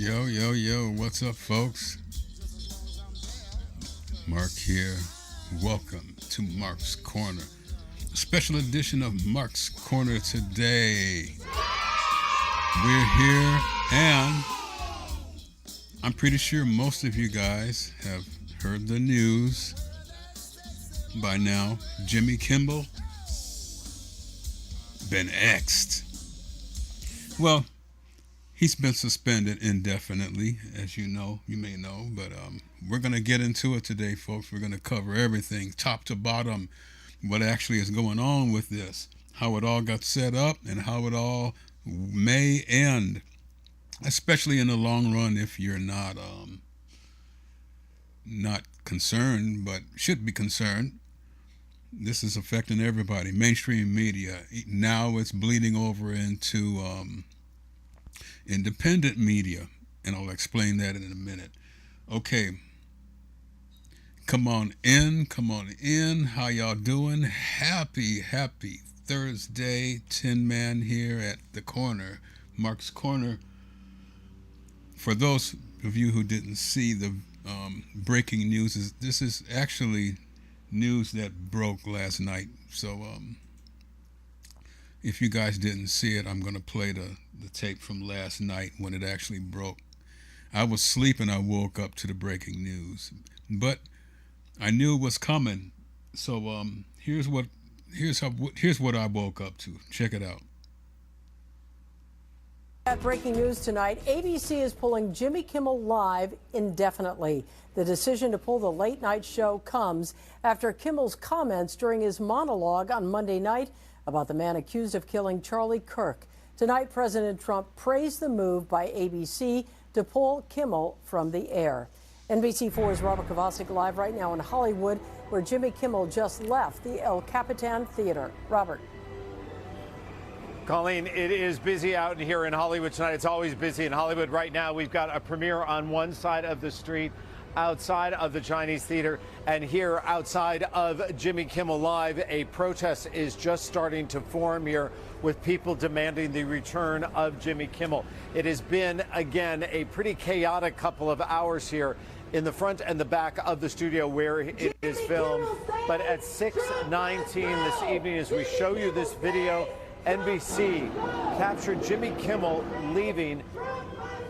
Yo, what's up, folks? Mark here. Welcome to Mark's Corner. A special edition of Mark's Corner today. We're here, and I'm pretty sure most of you guys have heard the news by now. Jimmy Kimmel been X'd. Well, he's been suspended indefinitely, as you know, you may know, but we're going to get into it today, folks. We're going to cover everything, top to bottom, what actually is going on with this, how it all got set up, and how it all may end, especially in the long run if you're not concerned, but should be concerned. This is affecting everybody. Mainstream media, now it's bleeding over into independent media, and I'll explain that in a minute. Okay, come on in. How y'all doing? Happy Thursday. Tin Man here at the corner, Mark's Corner. For those of you who didn't see the breaking news, this is actually news that broke last night. So if you guys didn't see it, I'm going to play the tape from last night when it actually broke. I was sleeping. I woke up to the breaking news, but I knew it was coming. So here's what I woke up to. Check it out. At breaking news tonight, ABC is pulling Jimmy Kimmel Live indefinitely. The decision to pull the late night show comes after Kimmel's comments during his monologue on Monday night about the man accused of killing Charlie Kirk. Tonight, President Trump praised the move by ABC to pull Kimmel from the air. NBC4's Robert Kovacic live right now in Hollywood, where Jimmy Kimmel just left the El Capitan Theater. Robert. Colleen, it is busy out here in Hollywood tonight. It's always busy in Hollywood. Right now, we've got a premiere on one side of the street, outside of the Chinese Theater, and here outside of Jimmy Kimmel Live, a protest is just starting to form here with people demanding the return of Jimmy Kimmel. It has been, again, a pretty chaotic couple of hours here in the front and the back of the studio where it is filmed. But at 6:19 this evening, as we show you this video, NBC captured Jimmy Kimmel leaving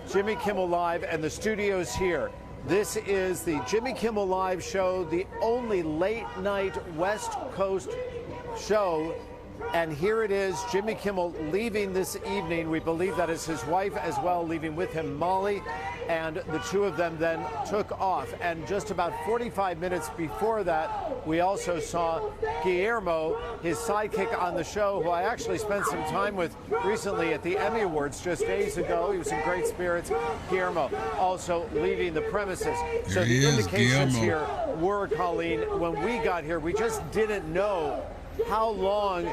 Jimmy Kimmel Live and the studios here. This is the Jimmy Kimmel Live show, the only late night West Coast show. And here it is, Jimmy Kimmel leaving this evening. We believe that is his wife as well, leaving with him Molly. And the two of them then took off. And just about 45 minutes before that, we also saw Guillermo, his sidekick on the show, who I actually spent some time with recently at the Emmy Awards just days ago. He was in great spirits. Guillermo also leaving the premises. So the indications here were, Colleen, when we got here, we just didn't know how long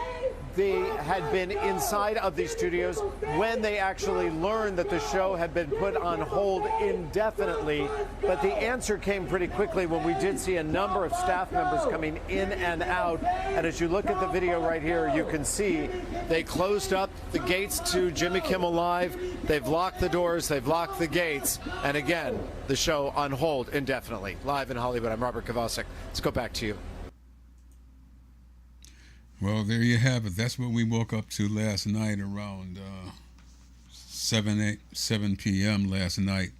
they had been inside of these studios when they actually learned that the show had been put on hold indefinitely. But the answer came pretty quickly when we did see a number of staff members coming in and out. And as you look at the video right here, you can see they closed up the gates to Jimmy Kimmel Live. They've locked the doors, they've locked the gates. And again, the show on hold indefinitely. Live in Hollywood, I'm Robert Kovacic. Let's go back to you. Well, there you have it. That's what we woke up to last night around 7 p.m. last night.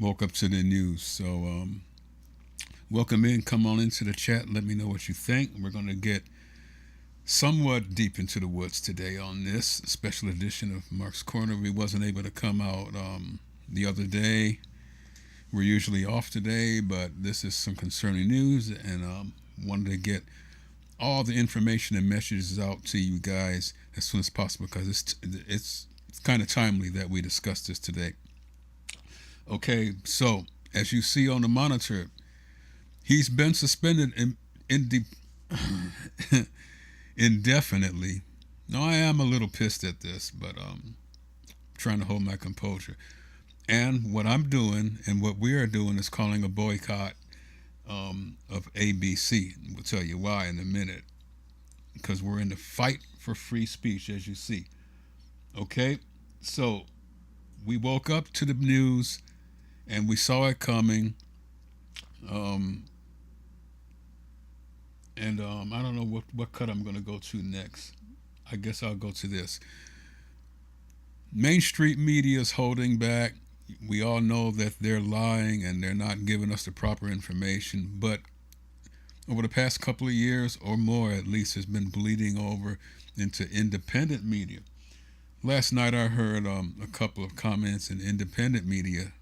Woke up to the news. So welcome in. Come on into the chat. Let me know what you think. We're going to get somewhat deep into the woods today on this special edition of Mark's Corner. We wasn't able to come out the other day. We're usually off today, but this is some concerning news, and wanted to get all the information and messages out to you guys as soon as possible, because it's kind of timely that we discuss this today. Okay, so as you see on the monitor, he's been suspended indefinitely. Now, I am a little pissed at this, but trying to hold my composure. And what I'm doing and what we are doing is calling a boycott of ABC. We'll tell you why in a minute, because we're in the fight for free speech, as you see. Okay, so we woke up to the news and we saw it coming. I don't know what cut I'm going to go to next. I guess I'll go to this. Mainstream media is holding back. We all know that they're lying and they're not giving us the proper information. But over the past couple of years or more, at least, has been bleeding over into independent media. Last night I heard a couple of comments in independent media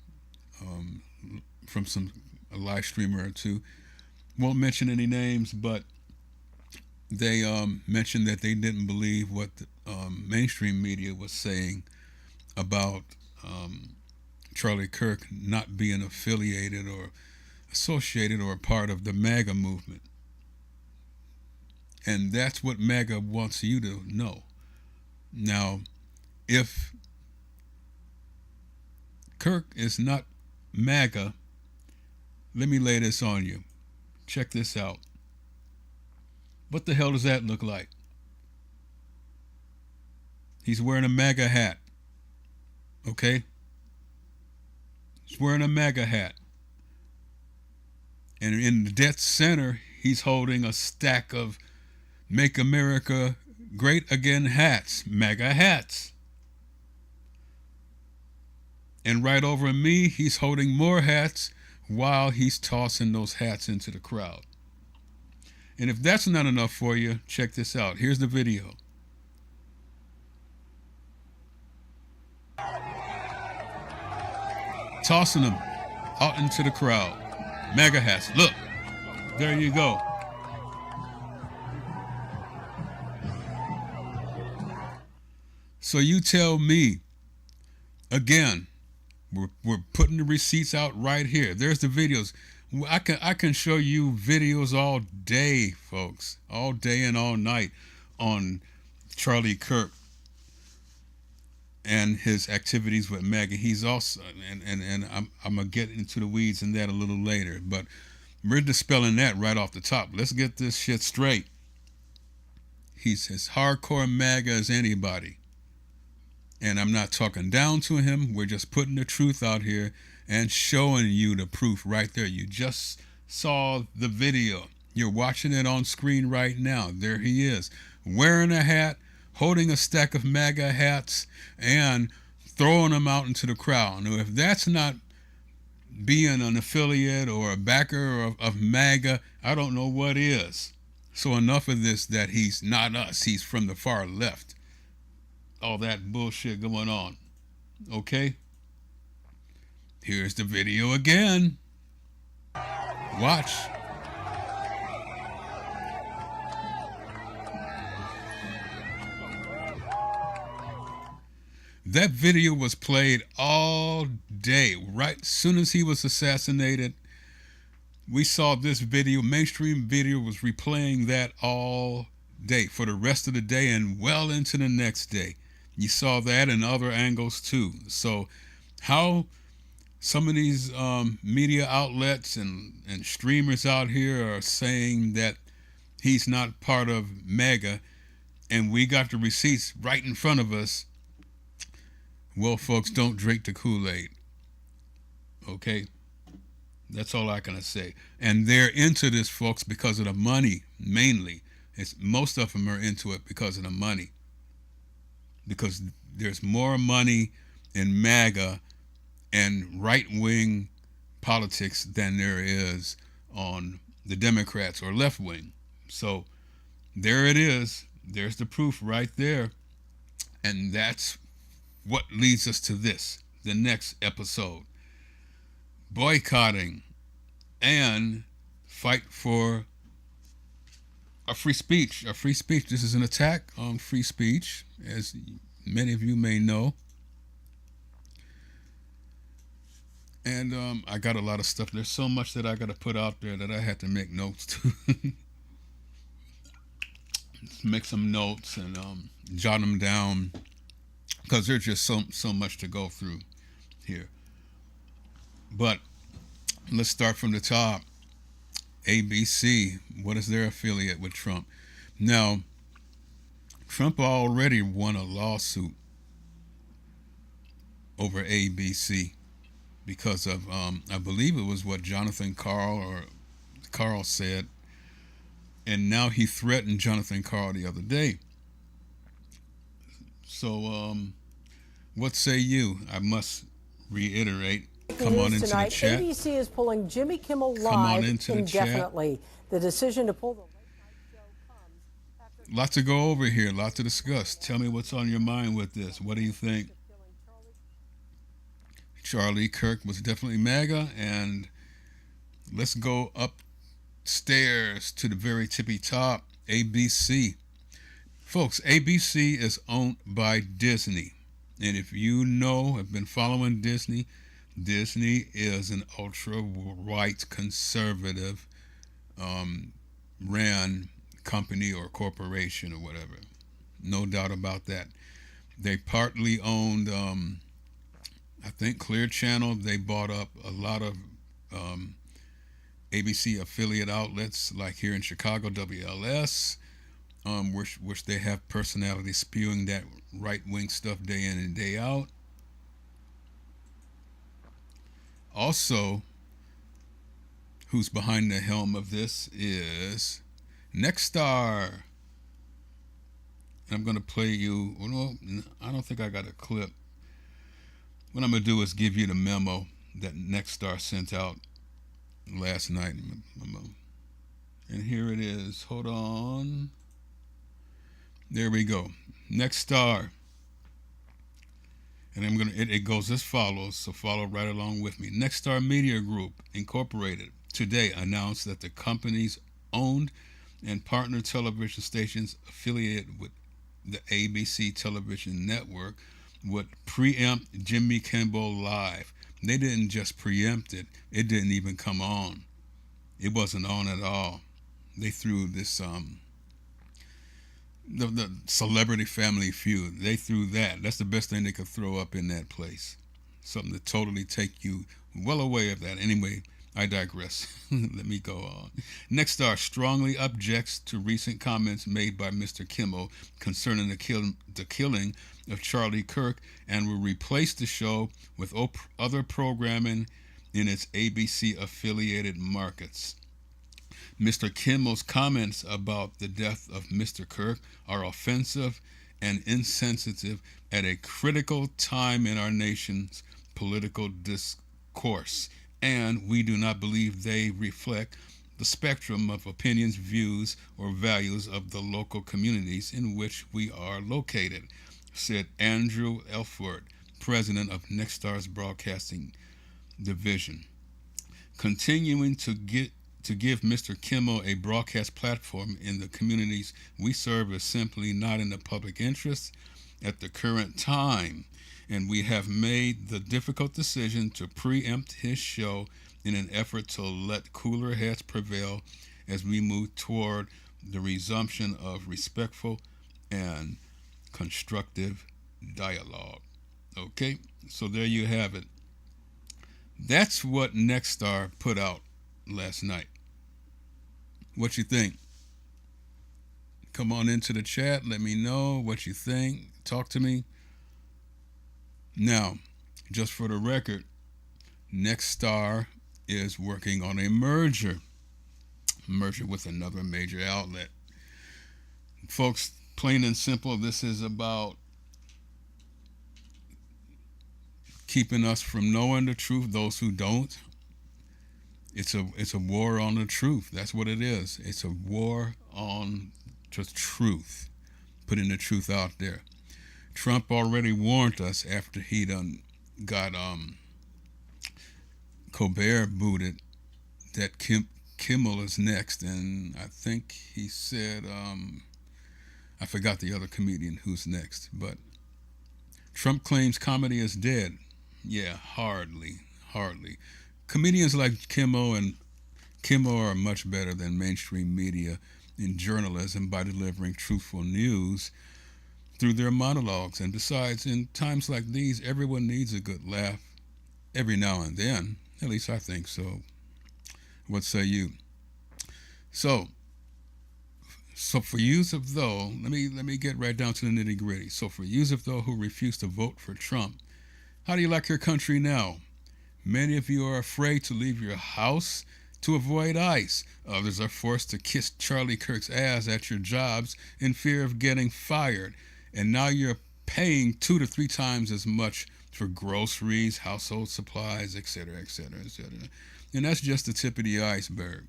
from a live streamer or two. Won't mention any names, but they mentioned that they didn't believe what the mainstream media was saying about Charlie Kirk not being affiliated or associated or a part of the MAGA movement. And that's what MAGA wants you to know. Now, if Kirk is not MAGA, let me lay this on you. Check this out. What the hell does that look like? He's wearing a MAGA hat. Okay? He's wearing a MAGA hat. And in the dead center, he's holding a stack of Make America Great Again hats, MAGA hats. And right over me, he's holding more hats while he's tossing those hats into the crowd. And if that's not enough for you, check this out. Here's the video. Tossing them out into the crowd. MAGA hats. Look, there you go. So you tell me, again, we're putting the receipts out right here. There's the videos. I can show you videos all day, folks, all day and all night on Charlie Kirk and his activities with MAGA. He's also, and I'm gonna get into the weeds in that a little later, but we're dispelling that right off the top. Let's get this shit straight. He's as hardcore MAGA as anybody. And I'm not talking down to him. We're just putting the truth out here and showing you the proof right there. You just saw the video. You're watching it on screen right now. There he is, wearing a hat, holding a stack of MAGA hats, and throwing them out into the crowd. Now, if that's not being an affiliate or a backer of MAGA, I don't know what is. So enough of this that he's not us. He's from the far left. All that bullshit going on. Okay? Here's the video again. Watch. That video was played all day. Right as soon as he was assassinated, we saw this video. Mainstream video was replaying that all day for the rest of the day and well into the next day. You saw that in other angles too. So how some of these media outlets and streamers out here are saying that he's not part of MAGA, and we got the receipts right in front of us. Well, folks, don't drink the Kool-Aid. Okay? That's all I can say. And they're into this, folks, because of the money, mainly. Most of them are into it because of the money. Because there's more money in MAGA and right-wing politics than there is on the Democrats or left-wing. So there it is. There's the proof right there. And that's what leads us to this, the next episode. Boycotting and fight for a free speech. A free speech. This is an attack on free speech, as many of you may know. And I got a lot of stuff. There's so much that I got to put out there that I had to make notes to. Make some notes and jot them down, because there's just so much to go through here. But let's start from the top. ABC, what is their affiliate with Trump? Now, Trump already won a lawsuit over ABC because of I believe it was what Jonathan Carl said, and now he threatened Jonathan Carl the other day. So what say you? I must reiterate. Come on into tonight, the chat. ABC is pulling Jimmy Kimmel Come on live into the indefinitely. The decision to pull the late night show comes after Lot to go over here, lot to discuss. Tell me what's on your mind with this. What do you think? Charlie Kirk was definitely MAGA, and let's go upstairs to the very tippy top. ABC. Folks, ABC is owned by Disney. And if you know, have been following Disney, Disney is an ultra-right conservative ran company or corporation or whatever. No doubt about that. They partly owned, I think, Clear Channel. They bought up a lot of ABC affiliate outlets, like here in Chicago, WLS, which they have personalities spewing that right-wing stuff day in and day out. Also, who's behind the helm of this is Nexstar. I'm going to play you, well, I don't think I got a clip. What I'm going to do is give you the memo that Nexstar sent out last night. And here it is. Hold on. There we go. Nexstar. And I'm gonna. It goes as follows. So follow right along with me. Nexstar Media Group Incorporated today announced that the company's owned and partner television stations affiliated with the ABC television network would preempt Jimmy Kimmel Live. They didn't just preempt it. It didn't even come on. It wasn't on at all. They threw this the Celebrity Family Feud. They threw that. That's the best thing they could throw up in that place. Something to totally take you well away of that. Anyway, I digress. Let me go on. Nexstar strongly objects to recent comments made by Mr. Kimmel concerning the killing of Charlie Kirk and will replace the show with other programming in its ABC affiliated markets. Mr. Kimmel's comments about the death of Mr. Kirk are offensive and insensitive at a critical time in our nation's political discourse, and we do not believe they reflect the spectrum of opinions, views, or values of the local communities in which we are located, said Andrew Elford, president of Nexstar's broadcasting division. Continuing to give Mr. Kimmel a broadcast platform in the communities we serve is simply not in the public interest at the current time, and we have made the difficult decision to preempt his show in an effort to let cooler heads prevail as we move toward the resumption of respectful and constructive dialogue. Okay, so there you have it. That's what Nexstar put out last night. What you think? Come on into the chat. Let me know what you think. Talk to me. Now, just for the record, Nexstar is working on a merger with another major outlet. Folks, plain and simple, this is about keeping us from knowing the truth, those who don't. It's a war on the truth. That's what it is. It's a war on the truth, putting the truth out there. Trump already warned us after he done got Colbert booted that Kimmel is next, and I think he said I forgot the other comedian who's next, but Trump claims comedy is dead. Yeah, hardly. Comedians like Kimmel are much better than mainstream media in journalism by delivering truthful news through their monologues. And besides, in times like these, everyone needs a good laugh every now and then. At least I think so. What say you? So for yous of those, let me get right down to the nitty-gritty. So for yous of those who refuse to vote for Trump, How do you like your country now? Many of you are afraid to leave your house to avoid ICE. Others are forced to kiss Charlie Kirk's ass at your jobs in fear of getting fired. And now you're paying 2 to 3 times as much for groceries, household supplies, etc., etc., etc. And that's just the tip of the iceberg.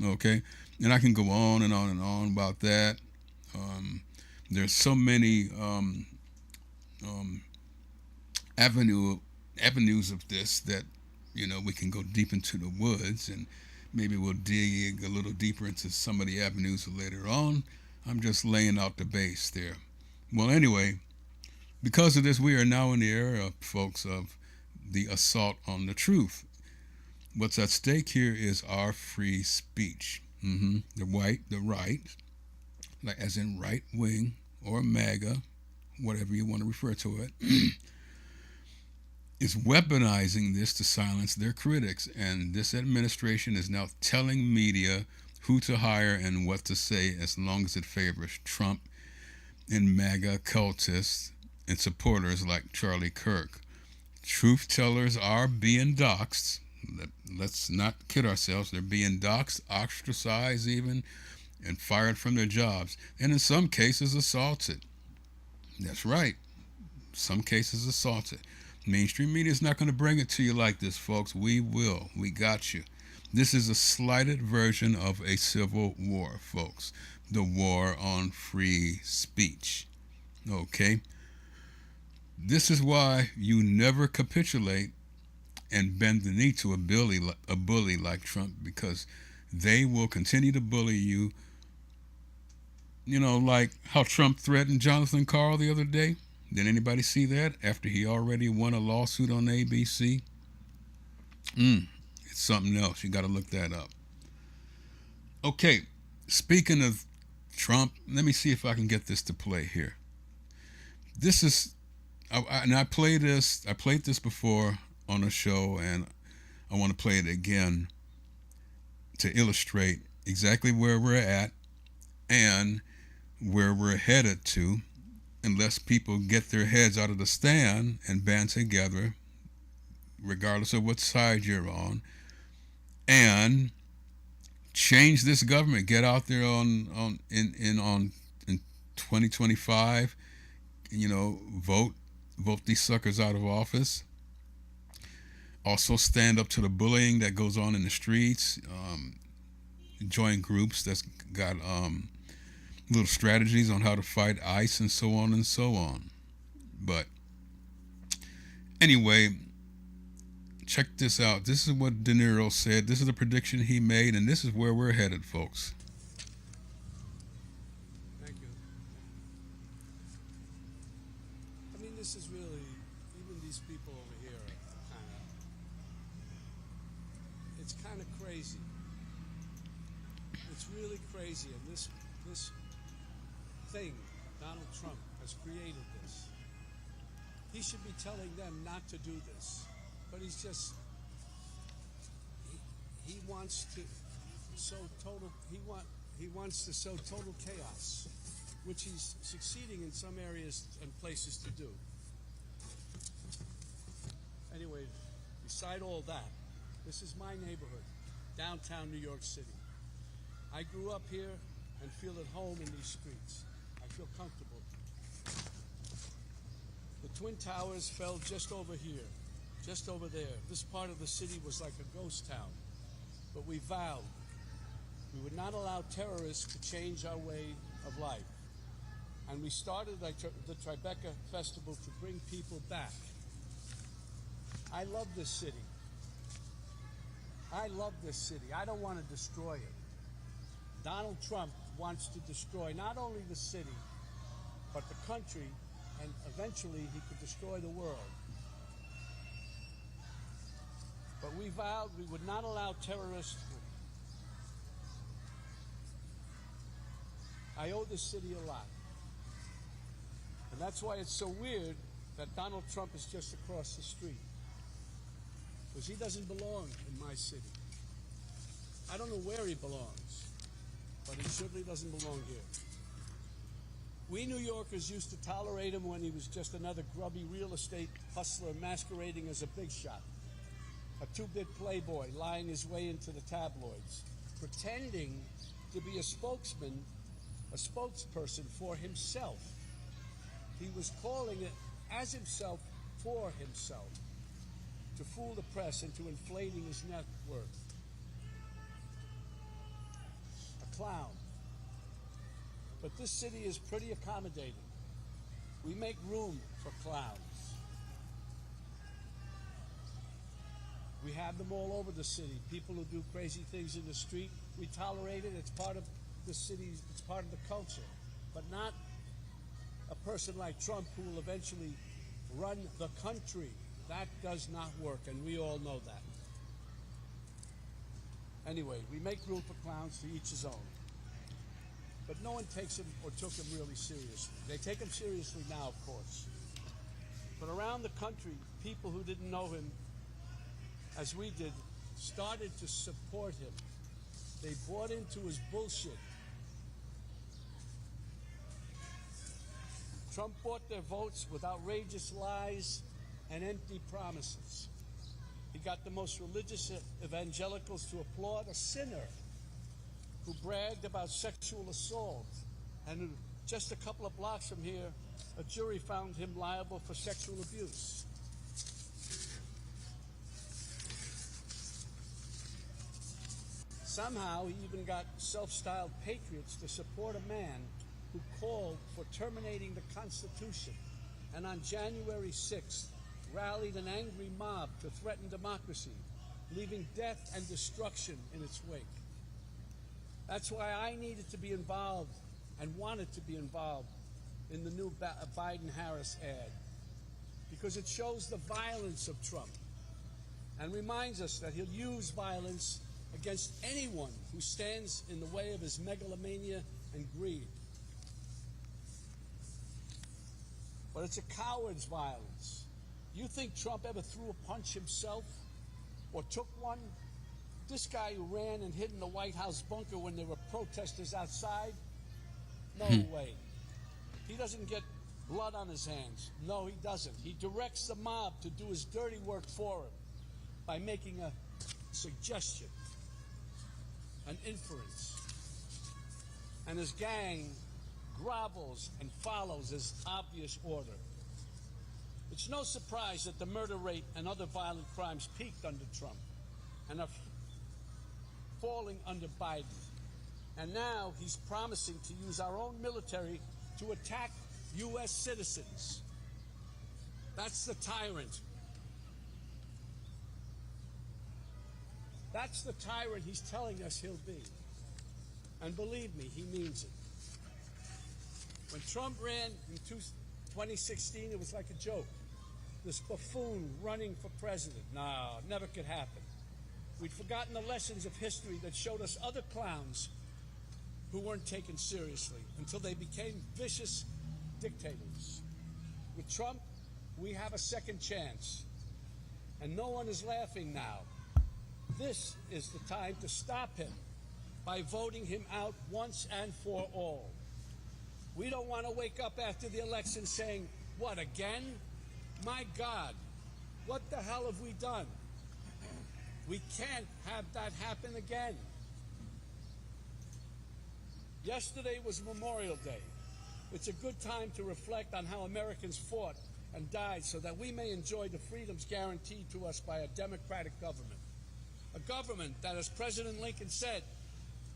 Okay? And I can go on and on and on about that. There's so many avenues of this that, you know, we can go deep into the woods, and maybe we'll dig a little deeper into some of the avenues later on. I'm just laying out the base there. Well, anyway, because of this, we are now in the era, folks, of the assault on the truth. What's at stake here is our free speech. The right, like as in right wing or MAGA, whatever you want to refer to it, is weaponizing this to silence their critics. And this administration is now telling media who to hire and what to say as long as it favors Trump and MAGA cultists and supporters like Charlie Kirk. Truth tellers are being doxxed. Let's not kid ourselves. They're being doxxed, ostracized even, and fired from their jobs. And in some cases, assaulted. That's right. Some cases assaulted. Mainstream media is not going to bring it to you like this, folks. We will. We got you. This is a slighted version of a civil war, folks. The war on free speech. Okay? This is why you never capitulate and bend the knee to a bully like Trump, because they will continue to bully you. You know, like how Trump threatened Jonathan Karl the other day. Did anybody see that after he already won a lawsuit on ABC? It's something else. You got to look that up. Okay, speaking of Trump, let me see if I can get this to play here. This is, I played this before on a show, and I want to play it again to illustrate exactly where we're at and where we're headed to, unless people get their heads out of the stand and band together, regardless of what side you're on, and change this government. Get out there in 2025, you know, vote these suckers out of office. Also stand up to the bullying that goes on in the streets. Join groups that's got little strategies on how to fight ICE and so on and so on. But anyway, check this out. This is what De Niro said. This is the prediction he made, and this is where we're headed, folks. Thank you. I mean, this is really, even these people over here are it's kind of crazy. It's really crazy, and this thing, Donald Trump has created this. He should be telling them not to do this, but he's just, he wants to sow total, he wants to sow total chaos, which he's succeeding in some areas and places to do. Anyway, beside all that, this is my neighborhood, downtown New York City. I grew up here and feel at home in these streets. I feel comfortable. The Twin Towers fell just over here, just over there. This part of the city was like a ghost town. But we vowed we would not allow terrorists to change our way of life. And we started the Tribeca Festival to bring people back. I love this city. I love this city. I don't want to destroy it. Donald Trump wants to destroy not only the city, but the country, and eventually he could destroy the world. But we vowed we would not allow terrorists. I owe this city a lot. And that's why it's so weird that Donald Trump is just across the street. Because he doesn't belong in my city. I don't know where he belongs, but he certainly doesn't belong here. We New Yorkers used to tolerate him when he was just another grubby real estate hustler masquerading as a big shot, a two-bit playboy lying his way into the tabloids, pretending to be a spokesperson for himself. He was calling it as himself for himself, to fool the press into inflating his net worth. A clown. But this city is pretty accommodating. We make room for clowns. We have them all over the city. People who do crazy things in the street, we tolerate it. It's part of the city, it's part of the culture. But not a person like Trump who will eventually run the country. That does not work, and we all know that. Anyway, we make room for clowns, to each his own. But no one takes him or took him really seriously. They take him seriously now, of course. But around the country, people who didn't know him as we did started to support him. They bought into his bullshit. Trump bought their votes with outrageous lies and empty promises. He got the most religious evangelicals to applaud a sinner who bragged about sexual assault, and who, just a couple of blocks from here, a jury found him liable for sexual abuse. Somehow he even got self-styled patriots to support a man who called for terminating the Constitution, and on January 6th rallied an angry mob to threaten democracy, leaving death and destruction in its wake. That's why I needed to be involved and wanted to be involved in the new Biden-Harris ad, because it shows the violence of Trump and reminds us that he'll use violence against anyone who stands in the way of his megalomania and greed. But it's a coward's violence. You think Trump ever threw a punch himself or took one? This guy who ran and hid in the White House bunker when there were protesters outside? No way. He doesn't get blood on his hands. No, he doesn't. He directs the mob to do his dirty work for him by making a suggestion, an inference. And his gang grovels and follows his obvious order. It's no surprise that the murder rate and other violent crimes peaked under Trump and are falling under Biden. And now he's promising to use our own military to attack U.S. citizens. That's the tyrant. That's the tyrant he's telling us he'll be. And believe me, he means it. When Trump ran in 2016, it was like a joke. This buffoon running for president. No, it never could happen. We'd forgotten the lessons of history that showed us other clowns who weren't taken seriously until they became vicious dictators. With Trump, we have a second chance. And no one is laughing now. This is the time to stop him by voting him out once and for all. We don't want to wake up after the election saying, what, again? My God, what the hell have we done? We can't have that happen again. Yesterday was Memorial Day. It's a good time to reflect on how Americans fought and died so that we may enjoy the freedoms guaranteed to us by a democratic government. A government that, as President Lincoln said,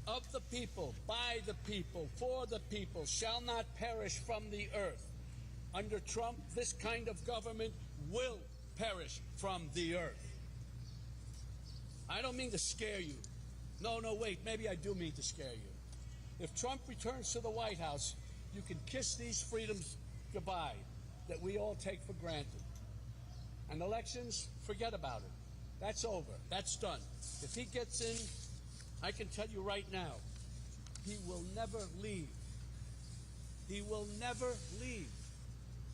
of the people, by the people, for the people, shall not perish from the earth. Under Trump, this kind of government will perish from the earth. I don't mean to scare you. No, wait, maybe I do mean to scare you. If Trump returns to the White House, you can kiss these freedoms goodbye that we all take for granted. And elections, forget about it. That's over. That's done. If he gets in, I can tell you right now, he will never leave. He will never leave.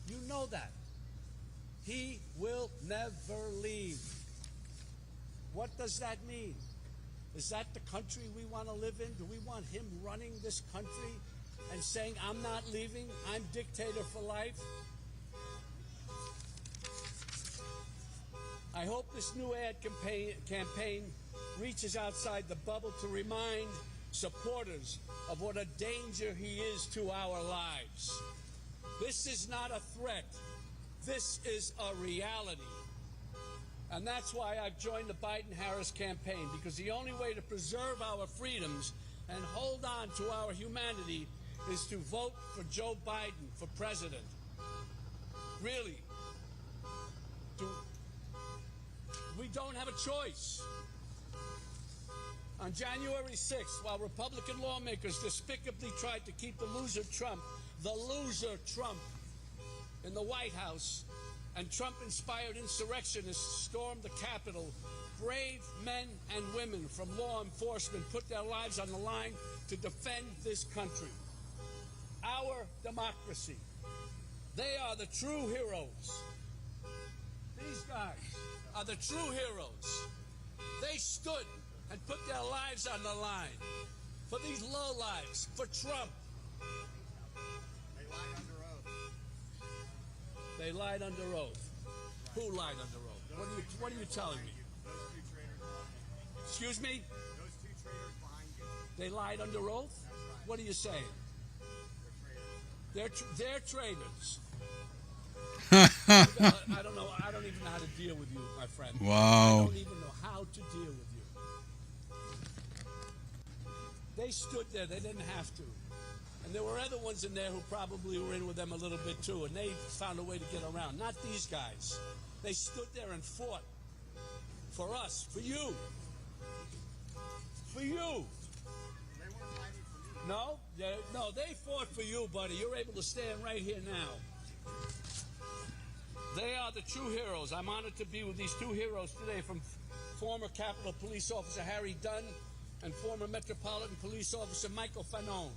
You know that. He will never leave. What does that mean? Is that the country we want to live in? Do we want him running this country and saying, I'm not leaving, I'm dictator for life. I hope this new ad campaign reaches outside the bubble to remind supporters of what a danger he is to our lives. This is not a threat. This is a reality. And that's why I've joined the Biden-Harris campaign, because the only way to preserve our freedoms and hold on to our humanity is to vote for Joe Biden for president. Really. We don't have a choice. On January 6th, while Republican lawmakers despicably tried to keep the loser Trump, in the White House, and Trump-inspired insurrectionists stormed the Capitol, brave men and women from law enforcement put their lives on the line to defend this country, our democracy. They are the true heroes. These guys are the true heroes. They stood and put their lives on the line for these lowlives, for Trump. They lied under oath. Who lied under oath? What are you telling me? Excuse me? Those two traitors behind you. They lied under oath? What are you saying? They're traitors. I don't know. I don't even know how to deal with you, my friend. Wow. I don't even know how to deal with you. They stood there. They didn't have to. And there were other ones in there who probably were in with them a little bit too, and they found a way to get around. Not these guys. They stood there and fought for us, for you. For you. They weren't fighting for me. No, they fought for you, buddy. You're able to stand right here now. They are the true heroes. I'm honored to be with these two heroes today, from former Capitol Police Officer Harry Dunn and former Metropolitan Police Officer Michael Fanone.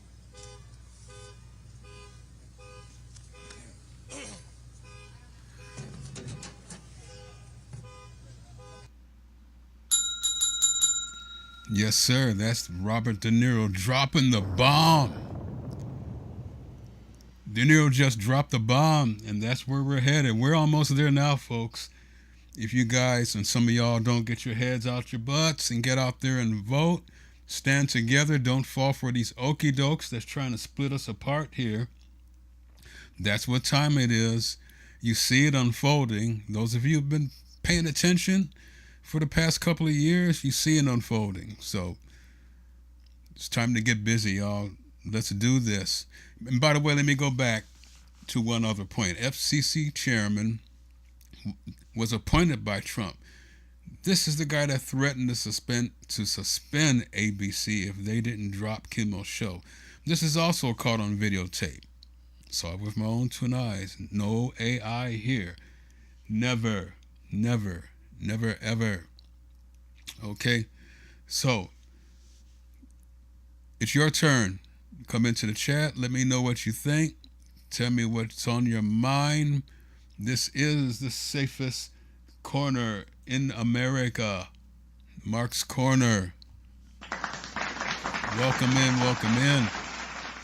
Yes, sir. That's Robert De Niro dropping the bomb. De Niro just dropped the bomb, and that's where we're headed. We're almost there now, folks. If you guys and some of y'all don't get your heads out your butts and get out there and vote, stand together, don't fall for these okie dokes that's trying to split us apart here. That's what time it is. You see it unfolding. Those of you who've been paying attention for the past couple of years, you see it unfolding. So it's time to get busy, y'all. Let's do this. And by the way, let me go back to one other point. FCC chairman was appointed by Trump. This is the guy that threatened to suspend ABC if they didn't drop Kimmel's show. This is also caught on videotape. Saw it with my own twin eyes. No AI here. Never, never, never, ever. Okay? So, it's your turn. Come into the chat. Let me know what you think. Tell me what's on your mind. This is the safest corner in America. Mark's Corner. Welcome in, welcome in.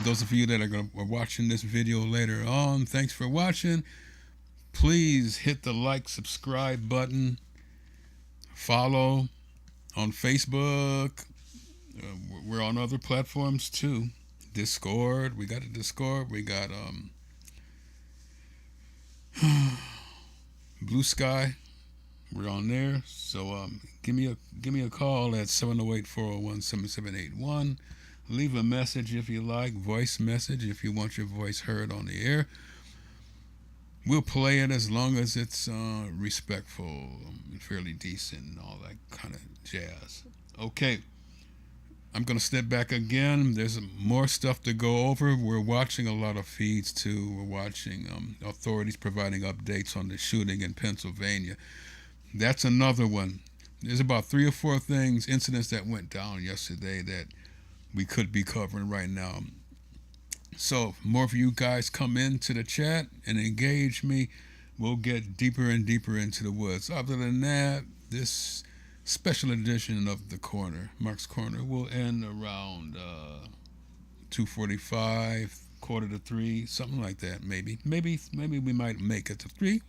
Those of you that are watching this video later on, thanks for watching. Please hit the like, subscribe button. Follow on Facebook. We're on other platforms too. Discord. We got a Discord. We got Blue Sky. We're on there. So give me a call at 708-401-7781. Leave a message if you like, voice message if you want your voice heard on the air. We'll play it as long as it's respectful and fairly decent and all that kind of jazz. Okay, I'm going to step back again. There's more stuff to go over. We're watching a lot of feeds too. We're watching authorities providing updates on the shooting in Pennsylvania. That's another one. There's about 3 or 4 incidents that went down yesterday that we could be covering right now. So if more of you guys come into the chat and engage me, we'll get deeper and deeper into the woods. Other than that, this special edition of the corner, Mark's Corner, will end around 2:45, quarter to 3, something like that. Maybe we might make it to 3.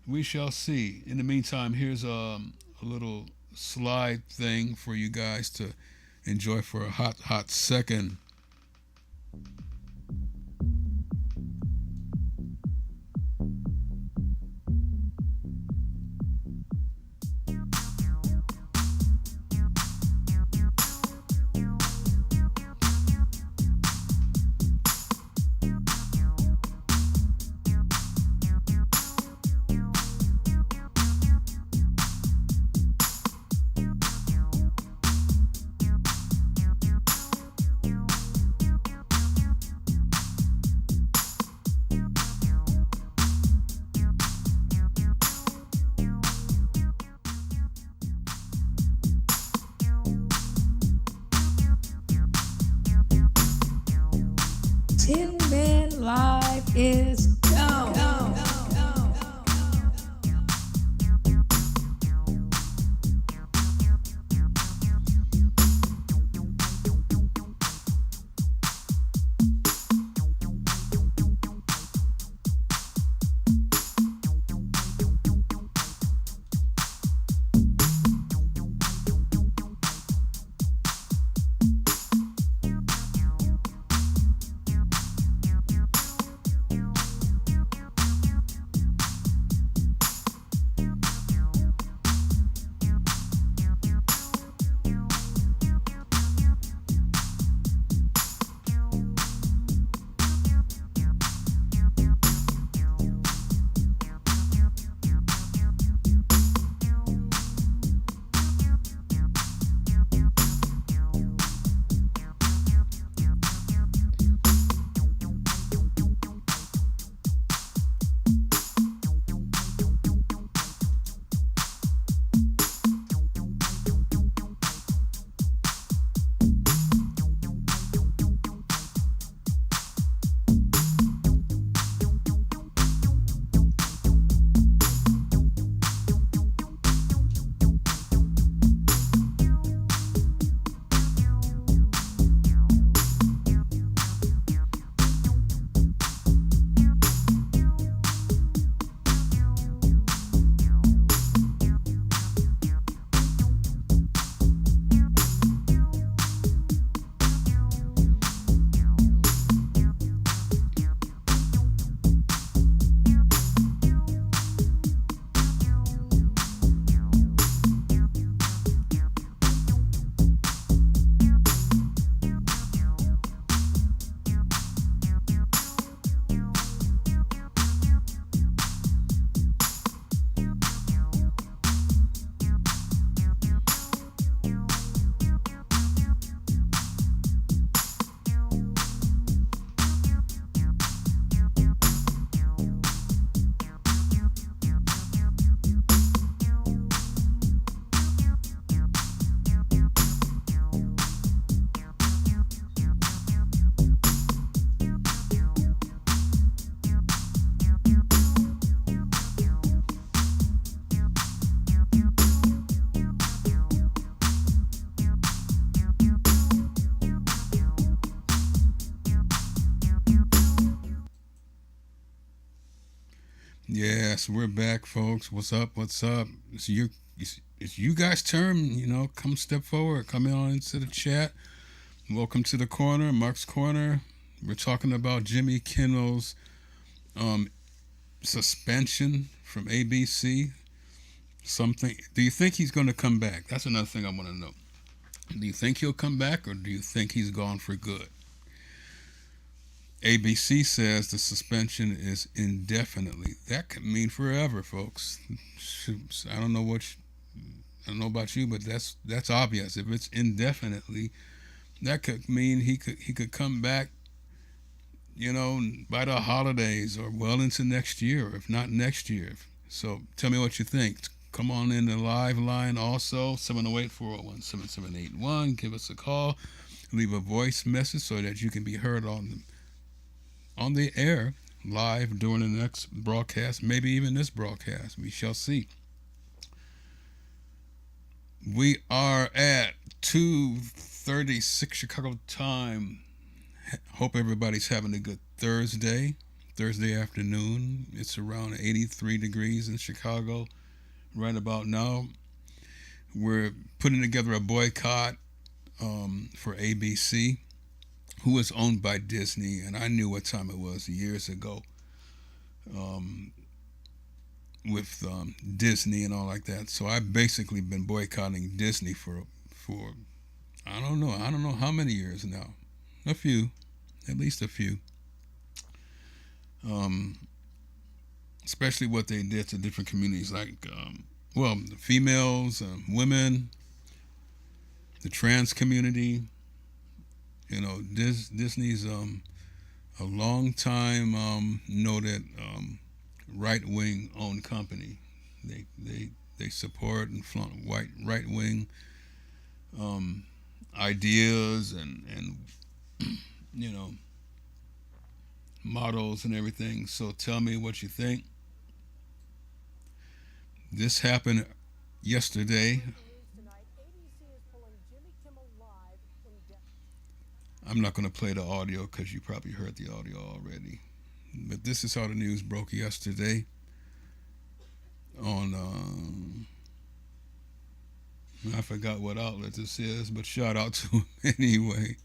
We shall see. In the meantime, here's a little slide thing for you guys to enjoy for a hot second. TinmanLIVE is go. Yes, we're back, folks. What's up? What's up? It's you guys' turn. You know, come step forward. Come on into the chat. Welcome to the corner, Mark's Corner. We're talking about Jimmy Kimmel's suspension from ABC. Something. Do you think he's going to come back? That's another thing I want to know. Do you think he'll come back, or do you think he's gone for good? ABC says the suspension is indefinitely. That could mean forever, folks. I don't know about you, but that's obvious. If it's indefinitely, that could mean he could come back, you know, by the holidays or well into next year, or if not next year. So tell me what you think. Come on in the live line also, 708-401-7781. Give us a call. Leave a voice message so that you can be heard on the air live during the next broadcast, maybe even this broadcast. We shall see. We are at 2:36 Chicago time. Hope everybody's having a good Thursday afternoon. It's around 83 degrees in Chicago right about now. We're putting together a boycott for ABC, who is owned by Disney, and I knew what time it was years ago with Disney and all like that. So I've basically been boycotting Disney for I don't know how many years now. A few, at least a few. Especially what they did to different communities, like the females, women, the trans community. You know, Disney's a long time noted right-wing owned company. They support and flaunt right-wing ideas and you know, models and everything. So tell me what you think. This happened yesterday. I'm not going to play the audio because you probably heard the audio already. But this is how the news broke yesterday on, I forgot what outlet this is, but shout out to him anyway.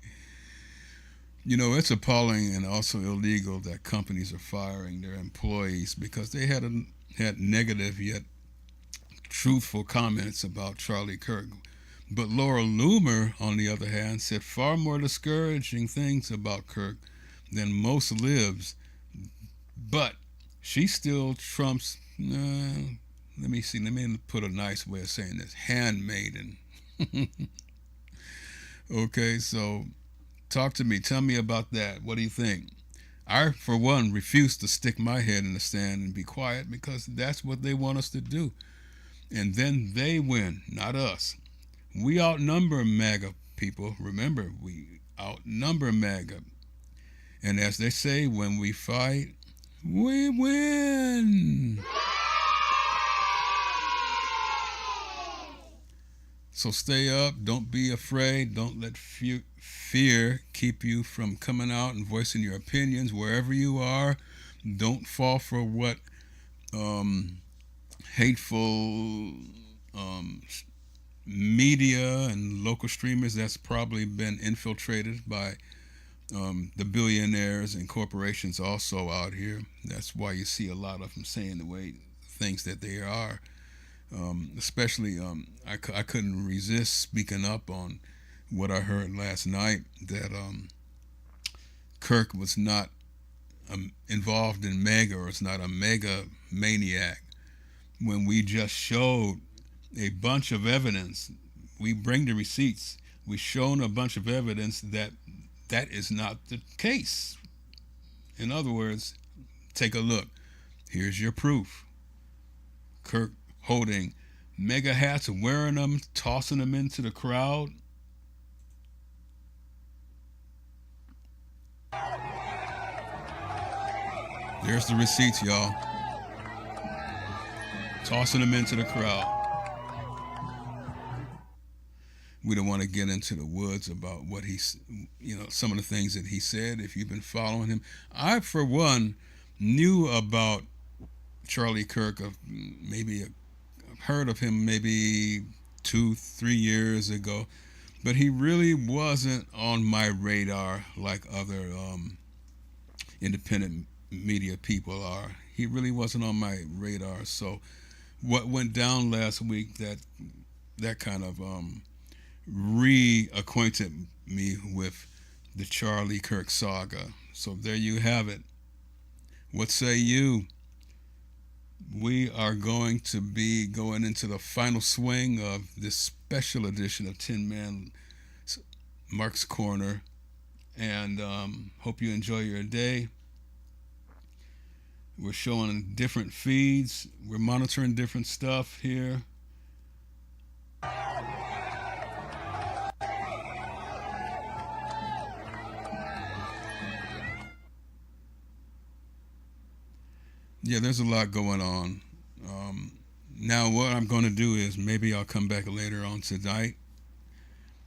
You know, it's appalling and also illegal that companies are firing their employees because they had negative yet truthful comments about Charlie Kirk. But Laura Loomer, on the other hand, said far more discouraging things about Kirk than most libs. But she still trumps, let me put a nice way of saying this, handmaiden. Okay, so talk to me. Tell me about that. What do you think? I, for one, refuse to stick my head in the sand and be quiet because that's what they want us to do. And then they win, not us. We outnumber MAGA people. Remember, we outnumber MAGA. And as they say, when we fight, we win. So stay up. Don't be afraid. Don't let fear keep you from coming out and voicing your opinions wherever you are. Don't fall for what hateful media and local streamers that's probably been infiltrated by the billionaires and corporations also out here. That's why you see a lot of them saying the way things that they are. Especially, I couldn't resist speaking up on what I heard last night, that Kirk was not involved in MAGA, or is not a MAGA maniac, when we just showed a bunch of evidence. We bring the receipts. We've shown a bunch of evidence that that is not the case. In other words, take a look. Here's your proof. Kirk holding mega hats, wearing them, tossing them into the crowd. There's the receipts, y'all. Tossing them into the crowd. We don't want to get into the woods about what he's, some of the things that he said. If you've been following him, I, for one, knew about Charlie Kirk. I've heard of him maybe 2-3 years ago, but he really wasn't on my radar like other independent media people are. He really wasn't on my radar. So what went down last week, that kind of reacquainted me with the Charlie Kirk saga. So there you have it. What say you? We are going to be going into the final swing of this special edition of Tin Man Mark's Corner, and hope you enjoy your day. We're showing different feeds. We're monitoring different stuff here. Yeah, there's a lot going on. Now what I'm going to do is maybe I'll come back later on tonight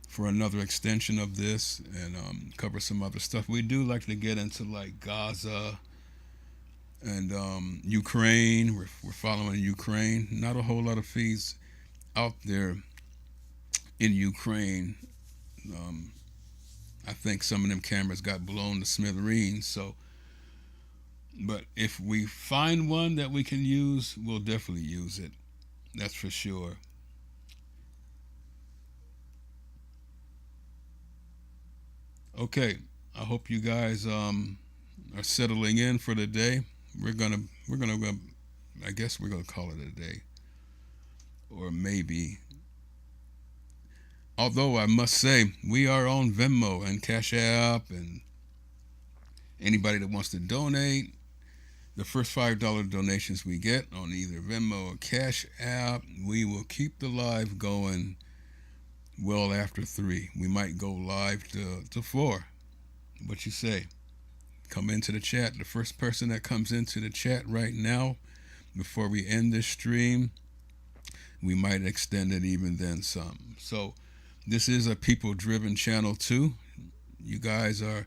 for another extension of this and cover some other stuff. We do like to get into like Gaza and Ukraine. We're following Ukraine. Not a whole lot of feeds out there in Ukraine. I think some of them cameras got blown to smithereens. So, but if we find one that we can use, we'll definitely use it. That's for sure. Okay, I hope you guys are settling in for the day. We're gonna I guess we're gonna call it a day, or maybe. Although I must say, we are on Venmo and Cash App, and anybody that wants to donate, the first $5 donations we get on either Venmo or Cash App, we will keep the live going well after 3. We might go live to 4. What you say? Come into the chat. The first person that comes into the chat right now, before we end this stream, we might extend it even then some. So this is a people-driven channel too. You guys are,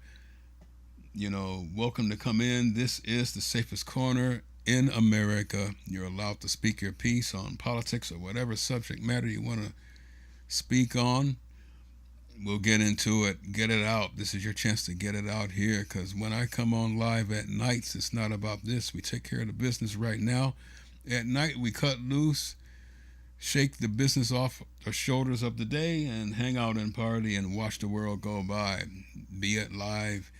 welcome to come in. This is the safest corner in America. You're allowed to speak your piece on politics or whatever subject matter you want to speak on. We'll get into it, get it out. This is your chance to get it out here, because when I come on live at nights, it's not about this. We take care of the business right now. At night, we cut loose, shake the business off the shoulders of the day, and hang out and party and watch the world go by. Be it live,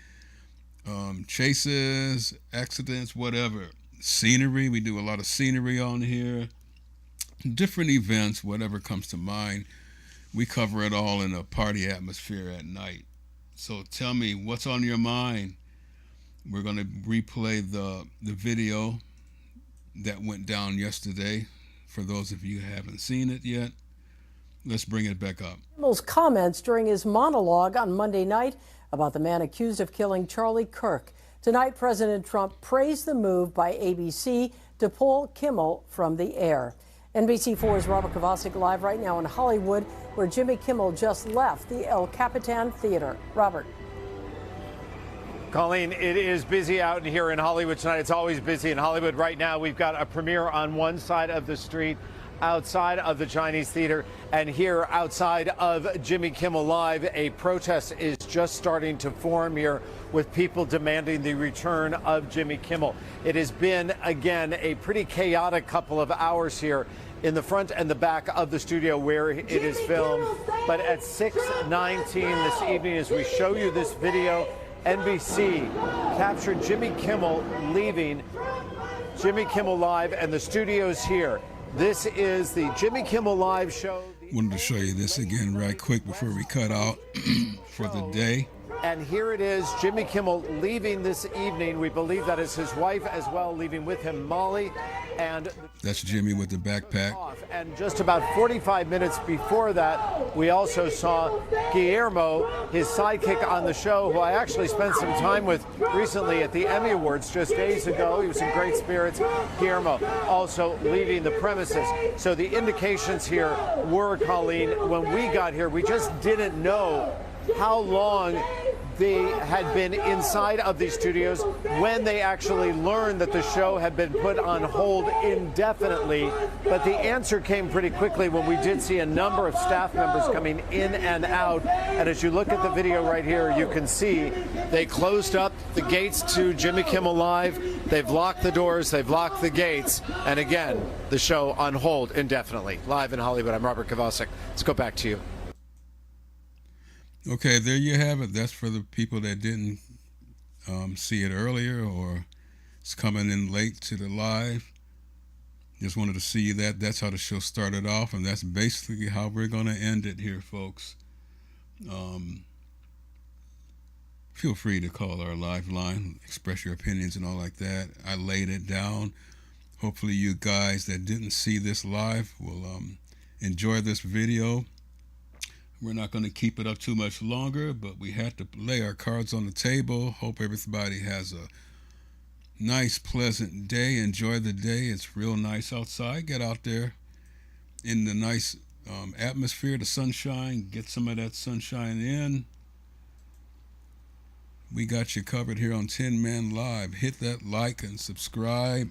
chases, accidents, whatever. Scenery, we do a lot of scenery on here. Different events, whatever comes to mind. We cover it all in a party atmosphere at night. So tell me, what's on your mind? We're going to replay the video that went down yesterday. For those of you who haven't seen it yet, let's bring it back up. Kimmel's comments during his monologue on Monday night about the man accused of killing Charlie Kirk. Tonight, President Trump praised the move by ABC to pull Kimmel from the air. NBC4's Robert Kovacic live right now in Hollywood, where Jimmy Kimmel just left the El Capitan Theater. Robert. Colleen, it is busy out here in Hollywood tonight. It's always busy in Hollywood. Right now, we've got a premiere on one side of the street, outside of the Chinese Theater, and here outside of Jimmy Kimmel Live, a protest is just starting to form here with people demanding the return of Jimmy Kimmel. It has been, again, a pretty chaotic couple of hours here in the front and the back of the studio where it is filmed. But at 6:19 this evening, as we show you this video, NBC captured Jimmy Kimmel leaving Jimmy Kimmel Live and the studios here. This is the Jimmy Kimmel Live show. Wanted to show you this again right quick before we cut out for the day. And here it is, Jimmy Kimmel leaving this evening. We believe that is his wife as well, leaving with him Molly. And that's Jimmy with the backpack. And just about 45 minutes before that, we also saw Guillermo, his sidekick on the show, who I actually spent some time with recently at the Emmy Awards just days ago. He was in great spirits. Guillermo also leaving the premises. So the indications here were, Colleen, when we got here, we just didn't know how long they had been inside of these studios when they actually learned that the show had been put on hold indefinitely. But the answer came pretty quickly when we did see a number of staff members coming in and out. And as you look at the video right here, you can see they closed up the gates to Jimmy Kimmel Live. They've locked the doors, they've locked the gates. And again, the show on hold indefinitely. Live in Hollywood, I'm Robert Kovacic. Let's go back to you. Okay, there you have it. That's for the people that didn't see it earlier or it's coming in late to the live. Just wanted to see that. That's how the show started off, and that's basically how we're going to end it here, folks. Feel free to call our live line, express your opinions and all like that. I laid it down. Hopefully you guys that didn't see this live will enjoy this video. We're not going to keep it up too much longer, but we had to lay our cards on the table. Hope everybody has a nice, pleasant day. Enjoy the day. It's real nice outside. Get out there in the nice atmosphere, the sunshine, get some of that sunshine in. We got you covered here on Tin Man Live. Hit that like and subscribe.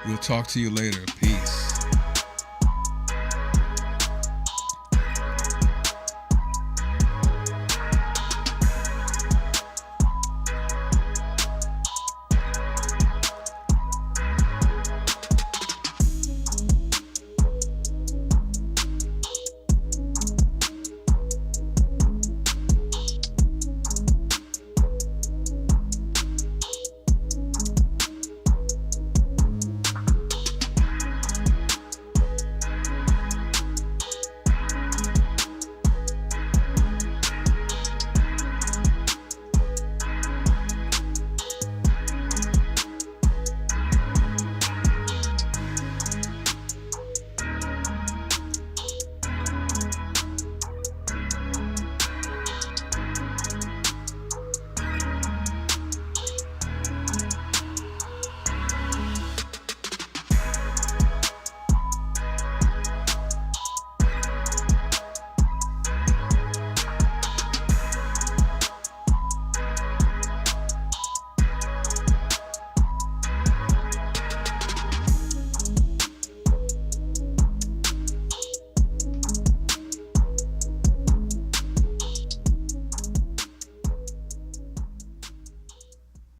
We'll talk to you later. Peace.